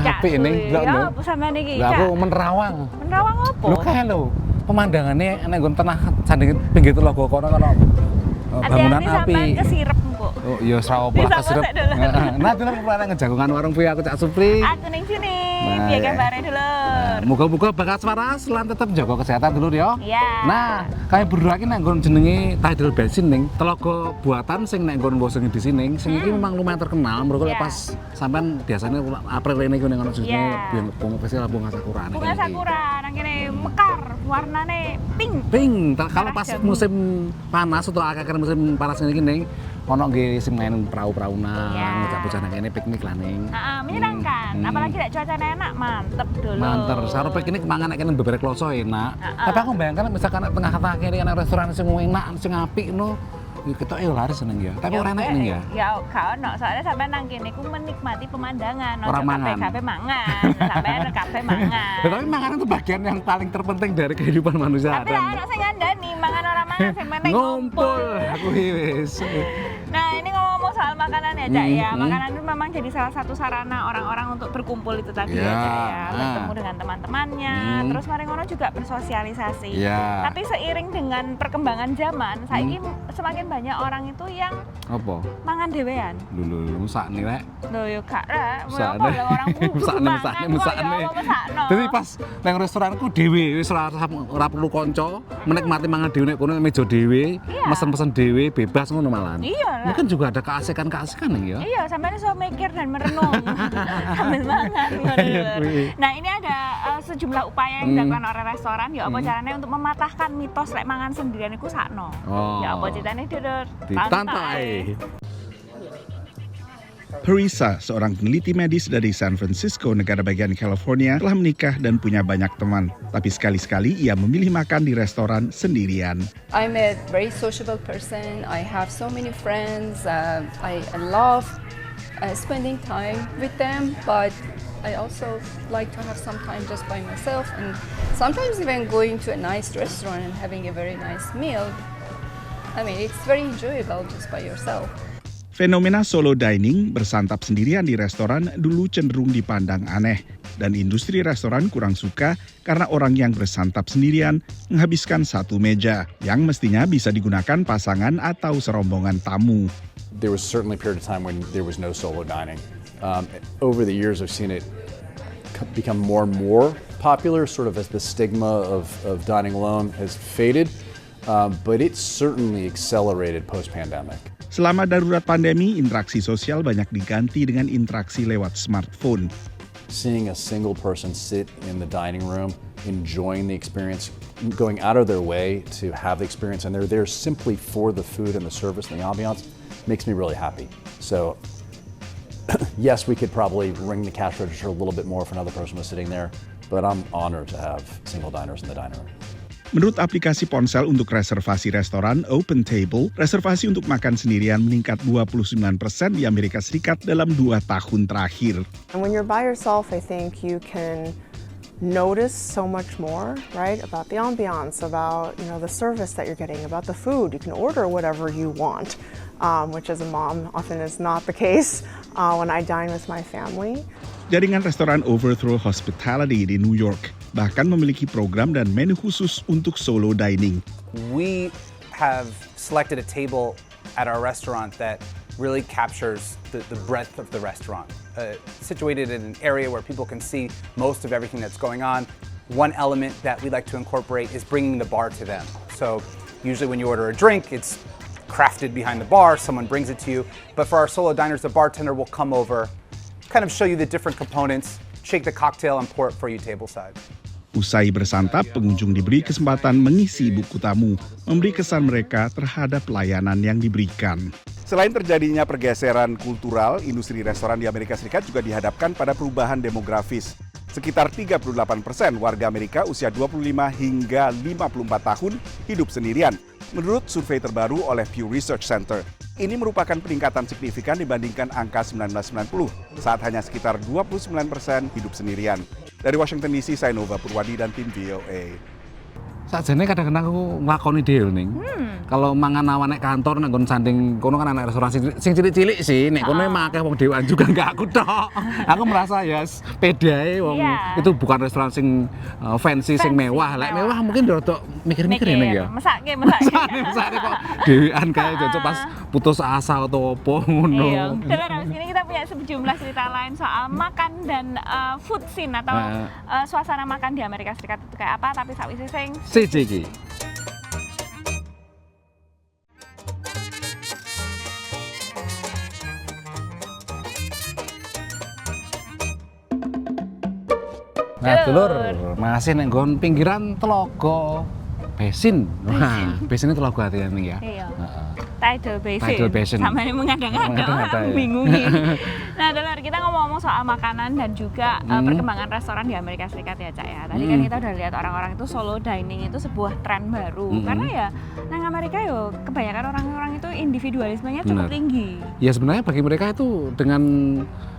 Cak Apik ini, Sui. lho, Ya, lho. apa sampean iki, Lah Cak? aku Menerawang. Menerawang apa? Lho kae lho. Pemandangannya nek nggon tengah sanding pinggir telaga kono bangunan Hati-hati api. sampean kesirep engko. Oh iya srawa Bisa pola kesirep. kok, Cak, dulu. Nah, dulu kemarin ngejagongan warung Puya aku Cak Supri. Aku ning sini. Nah, Piye ya. kabare dulur? Muga-muga bakat waras lan tetep jaga kesehatan dulu ya. Iya. Nah, kayak berdua iki nek nggon jenenge Tidal Basin ning telaga buatan sing nek nggon wosing di sini sing iki memang lumayan terkenal. Mergo Iya. pas sampean biasanya April ini ku ning ono jenenge Iya. bunga festival bunga sakura ning Bunga kene iki. sakura nang kene mekar, warnane pink. Pink, kalau Merah pas jambu. musim panas atau akhir musim panas ini ono nggih sing main perahu-perahunan, Iya. ngejak bocah nang kene piknik lah ning. Menyenangkan. Apalagi nek cuacanya enak, mantep dulu. Manter, saro piknik mangan nek kene beberek kloso enak. Tapi aku bayangkan misalkan nek tengah-tengah kene ana restoran sing enak, sing apik no. Ya ketok ya laris seneng ya. Tapi ora enak ning ya. Ya gak ono, soalnya sampean nang kene ku menikmati pemandangan, Ora ojo mangan. kabeh mangan. Sampean kabeh mangan. Tapi mangan itu bagian yang paling terpenting dari kehidupan manusia. Tapi lah ono sing ngandani mangan ora mangan sing penting ngumpul. Aku wis. Nah, ini ngomong soal makanan ya, Cak ya. Hmm. Makanan itu memang jadi salah satu sarana orang-orang untuk berkumpul itu tadi Ya. ya, Cak ya. Ah. Bertemu dengan teman-temannya, terus mari ngono juga bersosialisasi. Ya. Tapi seiring dengan perkembangan zaman, saiki semakin banyak orang itu yang Apa? mangan dhewean. Dulu sak nih rek. Loh yo gak rek, Mesakne. apa lho orang kudu Mesakne, mangan kok, mesakne. ya apa mesakno. Jadi pas nang restoranku dhewe wis ora perlu kanca, menikmati mangan dhewe nek kono meja dhewe, Iya. mesen-pesen dhewe bebas ngono malan. Iya lah. Mungkin juga ada keasikan-keasikan ya. Iya, sampai iso mikir dan merenung sambil mangan. Iya, kuwi. Nah, ini ada sejumlah upaya yang dilakukan oleh restoran. Ya apa caranya untuk mematahkan mitos lek mangan sendirian iku sakno. Oh. Ya apa ceritane Dodor? Ditantai. Parisa, seorang peneliti medis dari San Francisco, negara bagian California, telah menikah dan punya banyak teman. Tapi sekali-sekali ia memilih makan di restoran sendirian. I'm a very sociable person. I have so many friends. I love spending time with them, but I also like to have some time just by myself, and sometimes even going to a nice restaurant and having a very nice meal. I mean, it's very enjoyable just by yourself. Fenomena solo dining, bersantap sendirian di restoran, dulu cenderung dipandang aneh. Dan industri restoran kurang suka karena orang yang bersantap sendirian menghabiskan satu meja, yang mestinya bisa digunakan pasangan atau serombongan tamu. There was certainly a period of time when there was no solo dining. Over the years, I've seen it become more and more popular, sort of as the stigma of dining alone has faded, but it certainly accelerated post-pandemic. Selama darurat pandemi, interaksi sosial banyak diganti dengan interaksi lewat smartphone. Seeing a single person sit in the dining room, enjoying the experience, going out of their way to have the experience, and they're there simply for the food and the service and the ambiance, makes me really happy. So, yes, we could probably ring the cash register a little bit more if another person was sitting there, but I'm honored to have single diners in the dining room. Menurut aplikasi ponsel untuk reservasi restoran OpenTable, reservasi untuk makan sendirian meningkat 29% di Amerika Serikat dalam 2 tahun terakhir. And when you're by yourself, I think you can notice so much more, right? About the ambiance, about the service that you're getting, about the food. You can order whatever you want, which as a mom often is not the case when I dine with my family. Jaringan restoran Overthrow Hospitality di New York bahkan memiliki program dan menu khusus untuk solo dining. We have selected a table at our restaurant that really captures the breadth of the restaurant. Situated in an area where people can see most of everything that's going on. One element that we like to incorporate is bringing the bar to them. So usually when you order a drink, it's crafted behind the bar, someone brings it to you. But for our solo diners, the bartender will come over, kind of show you the different components, shake the cocktail and pour it for you tableside. Usai bersantap, pengunjung diberi kesempatan mengisi buku tamu, memberi kesan mereka terhadap layanan yang diberikan. Selain terjadinya pergeseran kultural, industri restoran di Amerika Serikat juga dihadapkan pada perubahan demografis. Sekitar 38% warga Amerika usia 25 hingga 54 tahun hidup sendirian, menurut survei terbaru oleh Pew Research Center. Ini merupakan peningkatan signifikan dibandingkan angka 1990, saat hanya sekitar 29% hidup sendirian. Dari Washington DC, saya Nova Purwadi dan tim VOA. sakjane kadang-kadang aku nglakoni dhewe ning. Kalau mangan awan nek kantor nek nggon sanding kono kan ana restoran sing cilik-cilik sih, nek kono emang akeh wong dhewean juga enggak aku tok. Aku merasa ya pede ae wong itu bukan restoran sing fancy sing mewah. Lek mewah mungkin rodok mikir-mikir ning ya. Mesake. Mesake kok dhewean kae cocok pas putus asa atau opo ngono. Iya. Dan habis ini kita punya sejumlah cerita lain soal makan dan food scene atau suasana makan di Amerika Serikat itu kayak apa, tapi sakwise sing siji iki. Nah, dulur, masih nek nggon pinggiran Telaga Basin. Nah, Basin itu Telaga artinya nih ya. Iya. Heeh. Tidal Basin. Sama ini mengada-ngada, bingung nih. Nah, dulur, kita ngomong-ngomong soal makanan dan juga perkembangan restoran di Amerika Serikat ya, Cak ya. Tadi kan kita udah lihat orang-orang itu solo dining itu sebuah tren baru. Karena ya, nang Amerika yo kebanyakan orang-orang itu individualismenya cukup tinggi. Ya sebenarnya bagi mereka itu dengan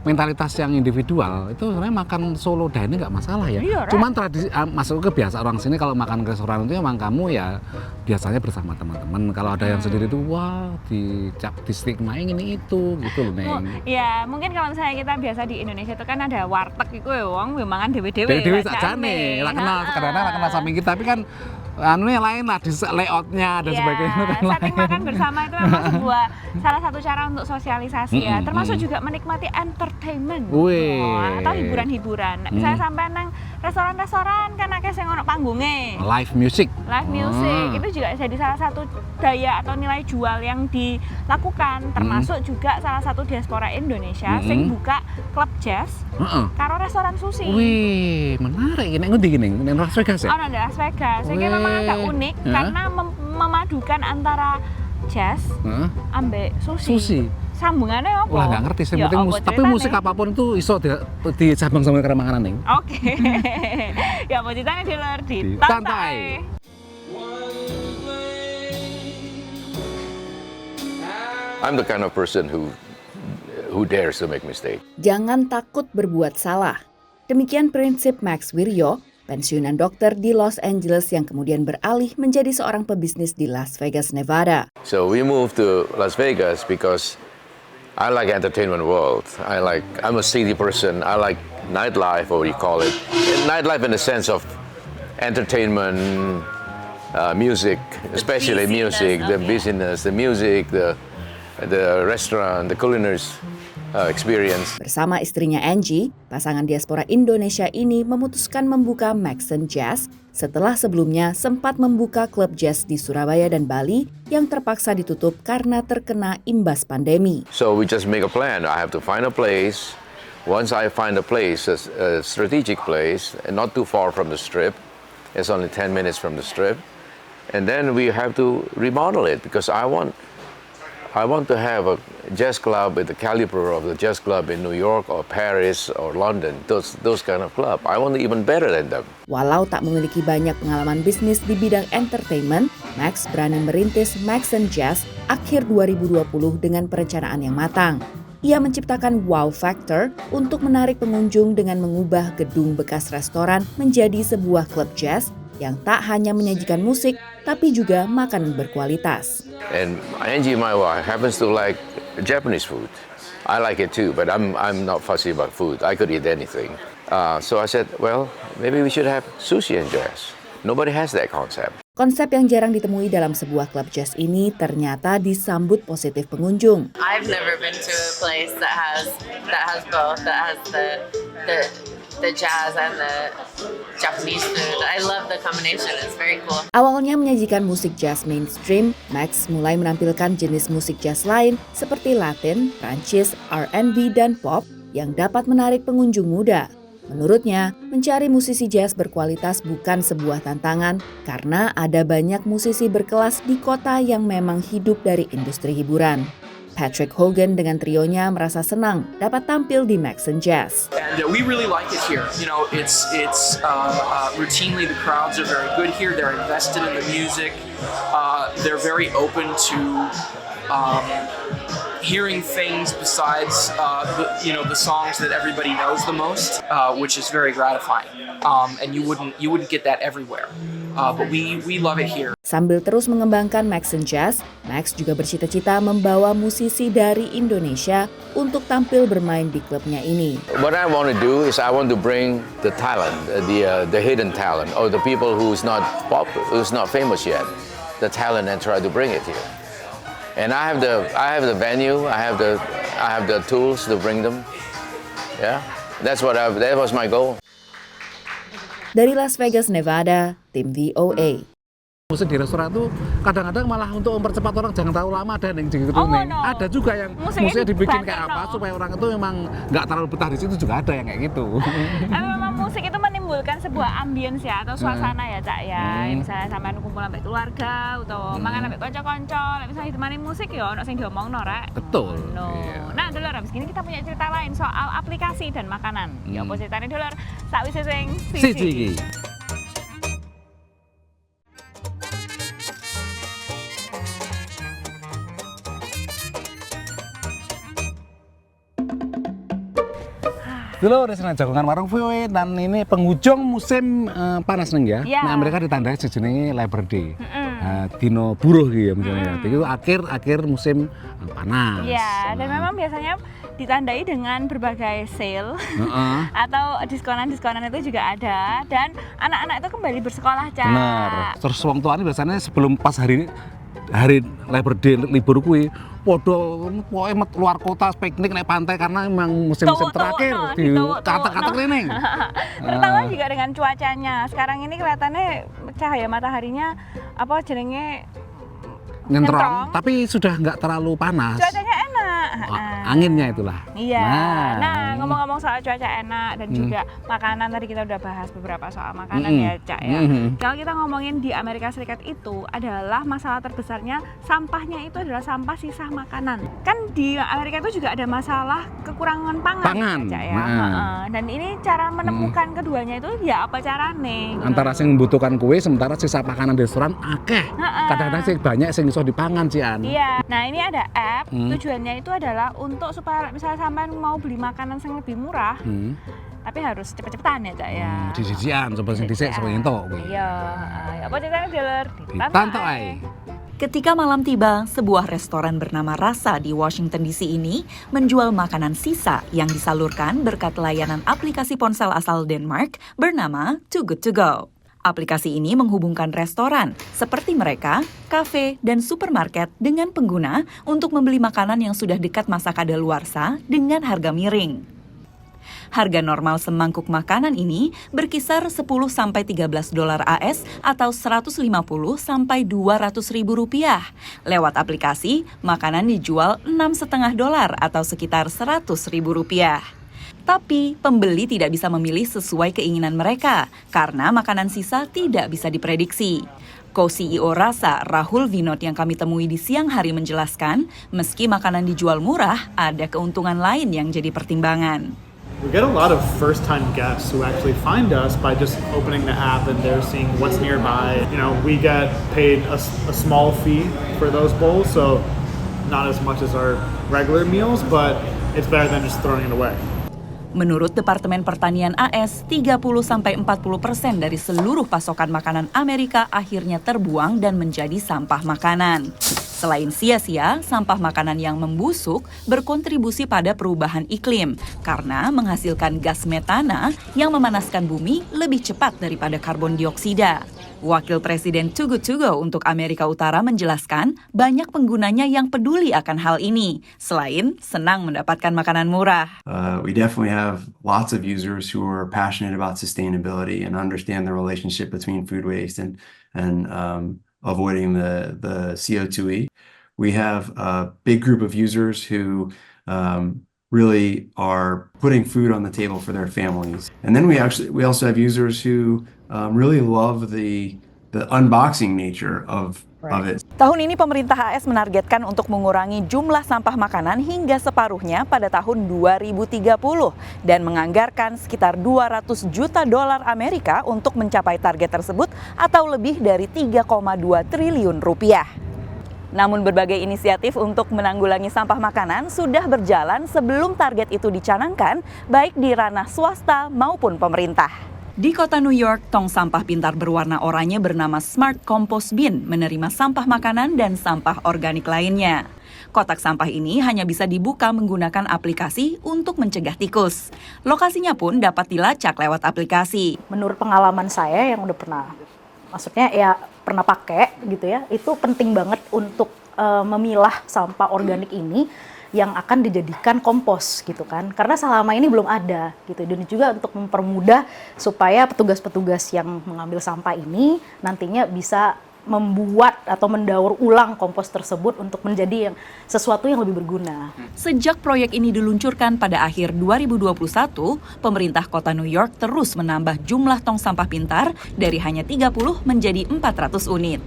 mentalitas yang individual itu sebenarnya makan solo dining nggak masalah ya. Iya, Cuman tradisi masuk ke biasa orang sini kalau makan ke restoran itu emang kamu ya biasanya bersama teman-teman. Kalau ada yang sendiri tuh wah di stigma ini itu gitu loh Neng. Ya mungkin kalau misalnya kita biasa di Indonesia itu kan ada warteg itu ya wong mangan dewe-dewe. Dewe sakjane, lah kenal samping kita tapi kan anunya lain lah di layoutnya dan sebagainya kan setting makan bersama itu memang sebuah salah satu cara untuk sosialisasi ya, termasuk juga menikmati entertainment atau hiburan-hiburan. Misalnya sampai nang restoran-restoran kan akeh sing ono panggunge. Live music itu juga jadi salah satu daya atau nilai jual yang dilakukan, termasuk juga salah satu diaspora Indonesia sing buka klub jazz karo restoran sushi. Wih, menarik ini ngendi gini, nang Las Vegas ya? Di Las Vegas. Ini memang agak unik karena memadukan antara jazz ambek sushi. Sambungannya apa? Wah, nggak ngerti sih, tapi musik apapun itu iso di cabang sama karo makanan nih. Oke. Ya mau ceritanya di luar di Tantai. I'm the kind of person who dares to make mistake. Jangan takut berbuat salah. Demikian prinsip Max Wiryo, pensiunan dokter di Los Angeles yang kemudian beralih menjadi seorang pebisnis di Las Vegas, Nevada. So we moved to Las Vegas because I like entertainment world. I'm a city person. I like nightlife, or what you call it. Nightlife in the sense of entertainment, music, especially music, the business, the music, the restaurant, the culinary experience. Bersama istrinya Angie, pasangan diaspora Indonesia ini memutuskan membuka Maxon Jazz setelah sebelumnya sempat membuka klub jazz di Surabaya dan Bali yang terpaksa ditutup karena terkena imbas pandemi. So we just make a plan. I have to find a place. Once I find a place, a strategic place, and not too far from the strip, it's only 10 minutes from the strip, and then we have to remodel it because I want to have a jazz club with the caliber of the jazz club in New York or Paris or London, those kind of club. I want even better than them. Walau tak memiliki banyak pengalaman bisnis di bidang entertainment, Max berani merintis Maxon Jazz akhir 2020 dengan perencanaan yang matang. Ia menciptakan wow factor untuk menarik pengunjung dengan mengubah gedung bekas restoran menjadi sebuah klub jazz yang tak hanya menyajikan musik, tapi juga makanan berkualitas. And Angie, my wife, happens to like Japanese food. I like it too, but I'm not fussy about food. I could eat anything. So I said, well, maybe we should have sushi and jazz. Nobody has that concept. Konsep yang jarang ditemui dalam sebuah klub jazz ini ternyata disambut positif pengunjung. I've never been to a place that has both, that has the jazz and the Japanese food. I love the combination. It's very cool. Awalnya menyajikan musik jazz mainstream, Max mulai menampilkan jenis musik jazz lain seperti Latin, Prancis, R&B, dan pop yang dapat menarik pengunjung muda. Menurutnya, mencari musisi jazz berkualitas bukan sebuah tantangan karena ada banyak musisi berkelas di kota yang memang hidup dari industri hiburan. Patrick Hogan dengan trionya merasa senang dapat tampil di Maxon Jazz. And we really like it here. You know, it's routinely the crowds are very good here. They're invested in the music. They're very open to hearing things besides the songs that everybody knows the most, which is very gratifying. And you wouldn't get that everywhere. but we love it here. Sambil terus mengembangkan Max and Jazz, Max juga bercita-cita membawa musisi dari Indonesia untuk tampil bermain di klubnya ini. What I want to do is I want to bring the talent, the hidden talent, or the people who's not famous yet, the talent, and try to bring it here. And I have the venue, I have the tools to bring them. Yeah, that was my goal. Dari Las Vegas, Nevada, tim VOA. Musik di restoran tuh kadang-kadang malah untuk mempercepat orang jangan terlalu lama ada yang gitu nih. Ada juga yang musiknya dibikin kayak apa supaya orang itu memang nggak terlalu betah di situ, juga ada yang kayak gitu. Memang musik itu menimbulkan sebuah ambience ya atau suasana ya Cak ya. Misalnya sampean kumpul sampai keluarga atau mangan sampai kanca-kanca, misalnya ditemani musik ya ono sing diomongno rek. Betul. Nah, Dulur, habis gini kita punya cerita lain soal aplikasi dan makanan. Ya apa ceritanya Dulur? Sakwise sing siji. Dulu udah senang jagongan warung VOA dan ini penghujung musim panas neng ya. Yeah. Nah mereka ditandai sejenenge Labor Day, dino buruh gitu ya misalnya. Itu akhir musim panas. Iya, dan memang biasanya ditandai dengan berbagai sale atau diskonan itu juga ada, dan anak-anak itu kembali bersekolah Cak. Benar. Terus wong tuane biasanya sebelum pas hari Labor Day libur kuwi podo pokoke luar kota piknik naik pantai karena memang musim-musim terakhir di kata-kata cleaning. Terutama juga dengan cuacanya. Sekarang ini kelihatannya cahaya mataharinya apa jenenge nyentrong, tapi sudah nggak terlalu panas. Cuacanya enak. Anginnya itulah. Iya. Nah, ngomong-ngomong soal cuaca enak dan juga makanan, tadi kita udah bahas beberapa soal makanan ya, Cak ya. Kalau kita ngomongin di Amerika Serikat itu adalah masalah terbesarnya sampahnya itu adalah sampah sisa makanan. Kan di Amerika itu juga ada masalah kekurangan pangan. Cak ya. Dan ini cara menemukan keduanya itu ya apa carane? Antara sing membutuhkan kue sementara sisa makanan di restoran akeh. Kadang-kadang sih banyak sing iso dipangan cian. Iya. Nah, ini ada app, tujuannya itu adalah untuk supaya misalnya sampean mau beli makanan yang lebih murah. Tapi harus cepet-cepetan ya, Cak ya. Disian, coba sing dhisik sing entuk kuwi. Iya. Apa ceritanya, Dealer? Ditantok ae. Ketika malam tiba, sebuah restoran bernama Rasa di Washington DC ini menjual makanan sisa yang disalurkan berkat layanan aplikasi ponsel asal Denmark bernama Too Good To Go. Aplikasi ini menghubungkan restoran seperti mereka, kafe, dan supermarket dengan pengguna untuk membeli makanan yang sudah dekat masa kadaluarsa dengan harga miring. Harga normal semangkuk makanan ini berkisar 10-13 dolar AS atau 150-200 ribu rupiah. Lewat aplikasi, makanan dijual 6,5 dolar atau sekitar 100 ribu rupiah. Tapi pembeli tidak bisa memilih sesuai keinginan mereka karena makanan sisa tidak bisa diprediksi. Co-CEO Rasa, Rahul Vinod yang kami temui di siang hari menjelaskan, meski makanan dijual murah, ada keuntungan lain yang jadi pertimbangan. We get a lot of first-time guests who actually find us by just opening the app and they're seeing what's nearby. You know, we get paid a small fee for those bowls, so not as much as our regular meals, but it's better than just throwing it away. Menurut Departemen Pertanian AS, 30-40% dari seluruh pasokan makanan Amerika akhirnya terbuang dan menjadi sampah makanan. Selain sia-sia, sampah makanan yang membusuk berkontribusi pada perubahan iklim karena menghasilkan gas metana yang memanaskan bumi lebih cepat daripada karbon dioksida. Wakil Presiden Too Good To Go untuk Amerika Utara menjelaskan banyak penggunanya yang peduli akan hal ini, selain senang mendapatkan makanan murah. We definitely have lots of users who are passionate about sustainability and understand the relationship between food waste and avoiding the CO2e. We have a big group of users who really are putting food on the table for their families. And then we also have users who really love the unboxing nature of it. Tahun ini pemerintah AS menargetkan untuk mengurangi jumlah sampah makanan hingga separuhnya pada tahun 2030 dan menganggarkan sekitar 200 juta dolar Amerika untuk mencapai target tersebut atau lebih dari 3,2 triliun rupiah. Namun berbagai inisiatif untuk menanggulangi sampah makanan sudah berjalan sebelum target itu dicanangkan, baik di ranah swasta maupun pemerintah. Di kota New York, tong sampah pintar berwarna oranye bernama Smart Compost Bin menerima sampah makanan dan sampah organik lainnya. Kotak sampah ini hanya bisa dibuka menggunakan aplikasi untuk mencegah tikus. Lokasinya pun dapat dilacak lewat aplikasi. Menurut pengalaman saya yang udah pernah pakai gitu ya, itu penting banget untuk memilah sampah organik ini yang akan dijadikan kompos gitu kan. Karena selama ini belum ada gitu. Dan juga untuk mempermudah supaya petugas-petugas yang mengambil sampah ini nantinya bisa membuat atau mendaur ulang kompos tersebut untuk menjadi sesuatu yang lebih berguna. Sejak proyek ini diluncurkan pada akhir 2021, pemerintah kota New York terus menambah jumlah tong sampah pintar dari hanya 30 menjadi 400 unit.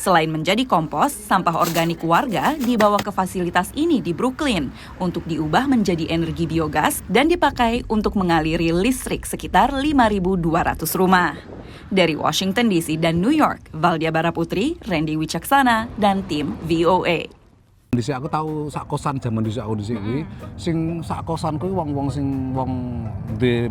Selain menjadi kompos, sampah organik warga dibawa ke fasilitas ini di Brooklyn untuk diubah menjadi energi biogas dan dipakai untuk mengaliri listrik sekitar 5.200 rumah. Dari Washington DC dan New York, Valdia Baraputri, Randy Wicaksana, dan tim VOA. Di sini aku tahu sak kosan zaman di aku di sini, sing sak kosan kuwi wong-wong sing wong de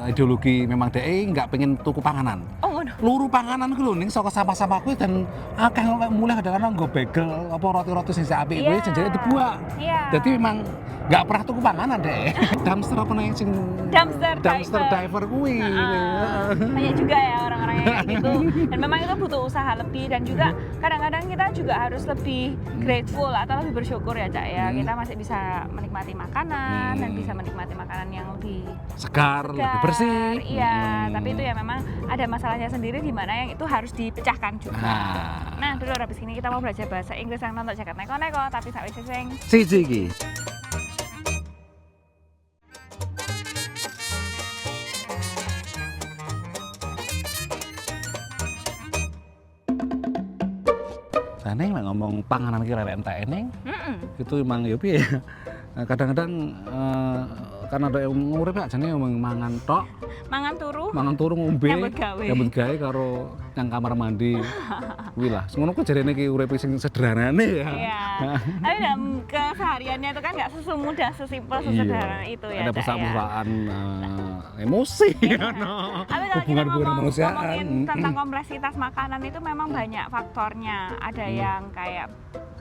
ideologi memang dhek nggak pengen tuku panganan. Oh, waduh. Luru panganan kuwi lho ning saka sampah-sampah kuwi dan akeh mulai kadang-kadang nggo bagel apa roti-roti sing apik kuwi jenenge dibuak. Jadi memang nggak pernah tuku panganan deh. Dumpster apa nih sing dumpster diver kuwi. Banyak juga ya orang-orang yang kayak gitu. Dan memang itu butuh usaha lebih dan juga kadang-kadang kita juga harus lebih grateful atau lebih bersyukur ya Cak ya. Kita masih bisa menikmati makanan dan bisa menikmati makanan yang lebih segar, lebih bersih. Iya, tapi itu ya memang ada masalahnya sendiri di mana yang itu harus dipecahkan juga. Nah, dulu habis ini kita mau belajar bahasa Inggris yang nonton jaket neko-neko tapi sakwise sing siji iki. Neng ngomong panganan kira entek neng, itu emang ya piye. Kadang-kadang kan ada yang ngurip aja nih ngomong mangan tok, mangan turu ngombe, nyambut gawe karo nang kamar mandi. Kuwi lah, ngono ku jarene iki urip sing sederhanane ya. Iya. Tapi dalam kesehariannya itu kan nggak semudah, sesimpel, sesederhana itu ya. Ada pusat-pusaan emosi, hubungan-hubungan kemanusiaan. Tentang kompleksitas makanan itu memang banyak faktornya. Ada yang kayak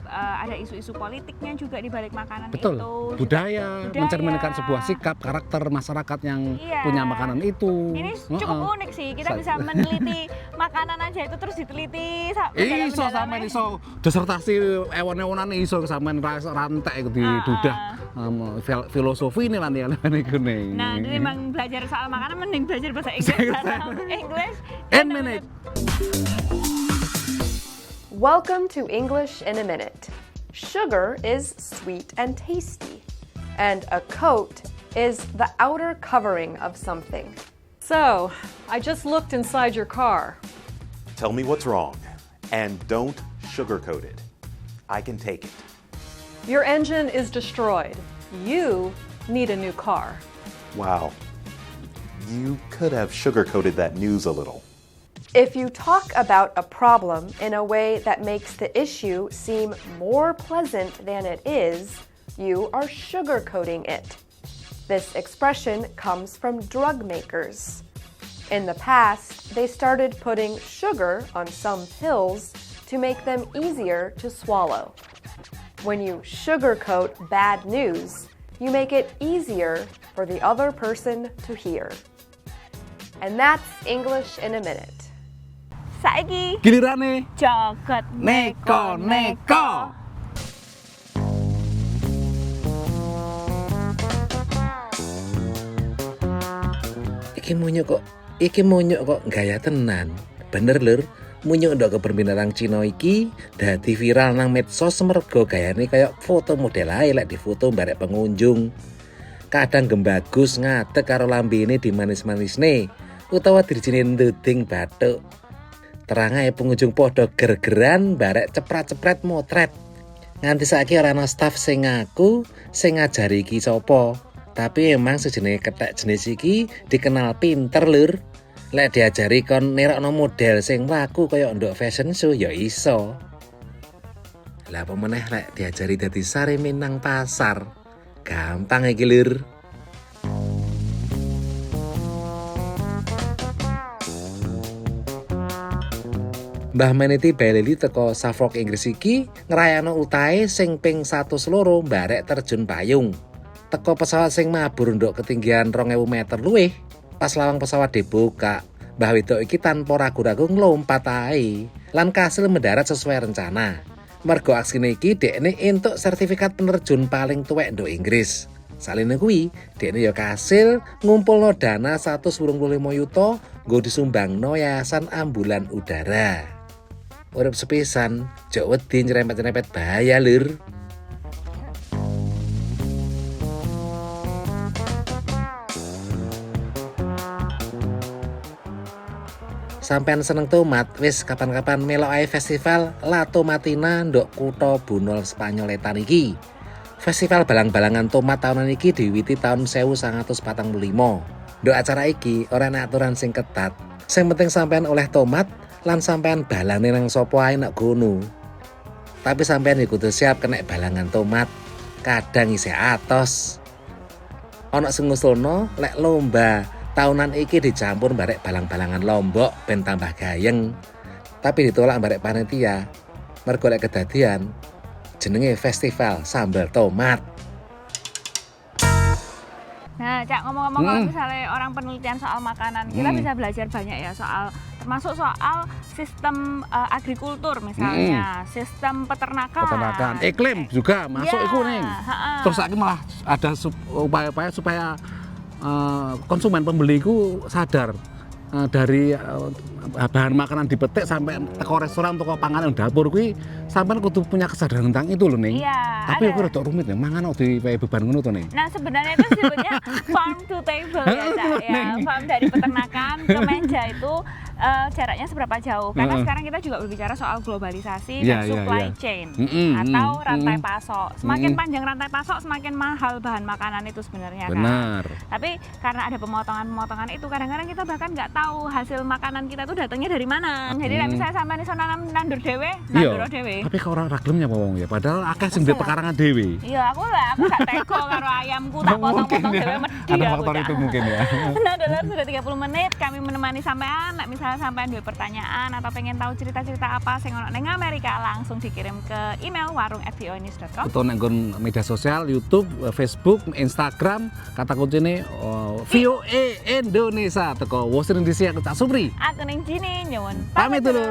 ada isu-isu politiknya juga di balik makanan itu. Budaya, mencerminkan sebuah sikap, karakter masyarakat yang punya makanan itu. Ini cukup unik sih, kita bisa meneliti makanan aja itu terus diteliti. Iso sampean iso disertasi ewon-ewonan iso sampean rantek di dudah filosofi ini lan ya niku ning. Nah, jadi memang belajar soal makanan mending belajar bahasa Inggris. English in minute. Welcome to English in a Minute. Sugar is sweet and tasty, and a coat is the outer covering of something. So, I just looked inside your car. Tell me what's wrong, and don't sugarcoat it. I can take it. Your engine is destroyed. You need a new car. Wow. You could have sugarcoated that news a little. If you talk about a problem in a way that makes the issue seem more pleasant than it is, you are sugarcoating it. This expression comes from drug makers. In the past, they started putting sugar on some pills to make them easier to swallow. When you sugarcoat bad news, you make it easier for the other person to hear. And that's English in a Minute. Saiki gilirane jagat neko-neko. Iki munyuk kok gaya tenan. Bener lur, munyuk ndok keberbinatang Cina iki dadi viral nang medsos mergo gayane kaya foto model ae lek difoto barek pengunjung. Kadang gembagus ngadeg karo lambene dimanis-manisne utawa dirjine nduding bathuk. Terang ae pengunjung podo gergeran barek ceprat-cepret motret. Nganti saiki ora ana staf sing ngaku sing ngajari iki sapa. Tapi emang sejenis ketek jenis iki dikenal pinter lur. Lek diajari kon nerakno model sing laku kaya ndok fashion show ya iso. Lah apa meneh lek diajari dadi sare minang pasar. Gampang iki lur. Mbah Meniti Bailey teko Suffolk Inggris iki ngrayakno utahe sing ping 102 mbarek terjun payung. Teko pesawat sing mabur nduk ketinggian 2000 meter luwih. Pas lawang pesawat dibuka, Mbah Wedok iki tanpa ragu-ragu nglompat ae lan kasil mendarat sesuai rencana. Mergo aksine iki dekne entuk sertifikat penerjun paling tuwek nduk Inggris. Salene kuwi, dekne ya kasil ngumpulno dana 185 yuta nggo disumbangno Yayasan Ambulan Udara. Urip sepisan, jok wedi nyerempet-nyerempet bahaya lur. Sampean seneng tomat, wis kapan-kapan melok ae festival La Tomatina ndok kutha Bunol Spanyol etan iki. Festival balang-balangan tomat tahunan iki diwiwiti tahun 1945. Ndok acara iki ora ana aturan sing ketat. Sing penting sampean oleh tomat lan sampean balane nang sapa ae nek gono. Tapi sampean ya kudu siap kena balangan tomat. Kadang isih atos. Ana sing ngusulno lek lomba tahunan iki dicampur barek balang-balangan Lombok ben tambah gayeng. Tapi ditolak barek panitia. Mergo lek kedadian jenenge festival sambal tomat. Nah, Cak, ngomong-ngomong kalau misalnya orang penelitian soal makanan, kita bisa belajar banyak ya soal termasuk soal sistem agrikultur misalnya, sistem peternakan, iklim juga masuk ya, iku nih. Terus saiki malah ada upaya-upaya supaya konsumen pembeli ku sadar dari bahan makanan dipetik sampai teko restoran toko panganan dapur kuwi sampean kudu punya kesadaran tentang itu loh nih. Iya, tapi aku rada rumit ya mangan kok di beban ngono to nih. Nah, sebenarnya itu disebutnya farm to table ya, Cak, ya. Farm dari peternakan ke meja itu jaraknya seberapa jauh? Karena sekarang kita juga berbicara soal globalisasi dan supply chain atau rantai pasok. Semakin panjang rantai pasok, semakin mahal bahan makanan itu sebenarnya. Benar. Kan? Tapi karena ada pemotongan-pemotongan itu, kadang-kadang kita bahkan nggak tahu hasil makanan kita itu datangnya dari mana. Jadi misalnya sampai iso nandur dhewe, nandur dhewe. Tapi kok ora raglem ya wong ya, padahal akeh sing duwe pekarangan dhewe. Iya, aku gak teko karo ayamku tak potong-potong dhewe medhi. Ada faktor itu mungkin ya. Nah, dalam sudah 30 menit kami menemani sampean. Nek misalnya sampean duwe pertanyaan atau pengen tahu cerita-cerita apa sing ono ning Amerika, langsung dikirim ke email warung@voanews.com. Atau nang media sosial, YouTube, Facebook, Instagram, kata kuncine VOA Indonesia teko Washington DC aku Cak Supri. Aku ning Jini nyuwun pamit dulur.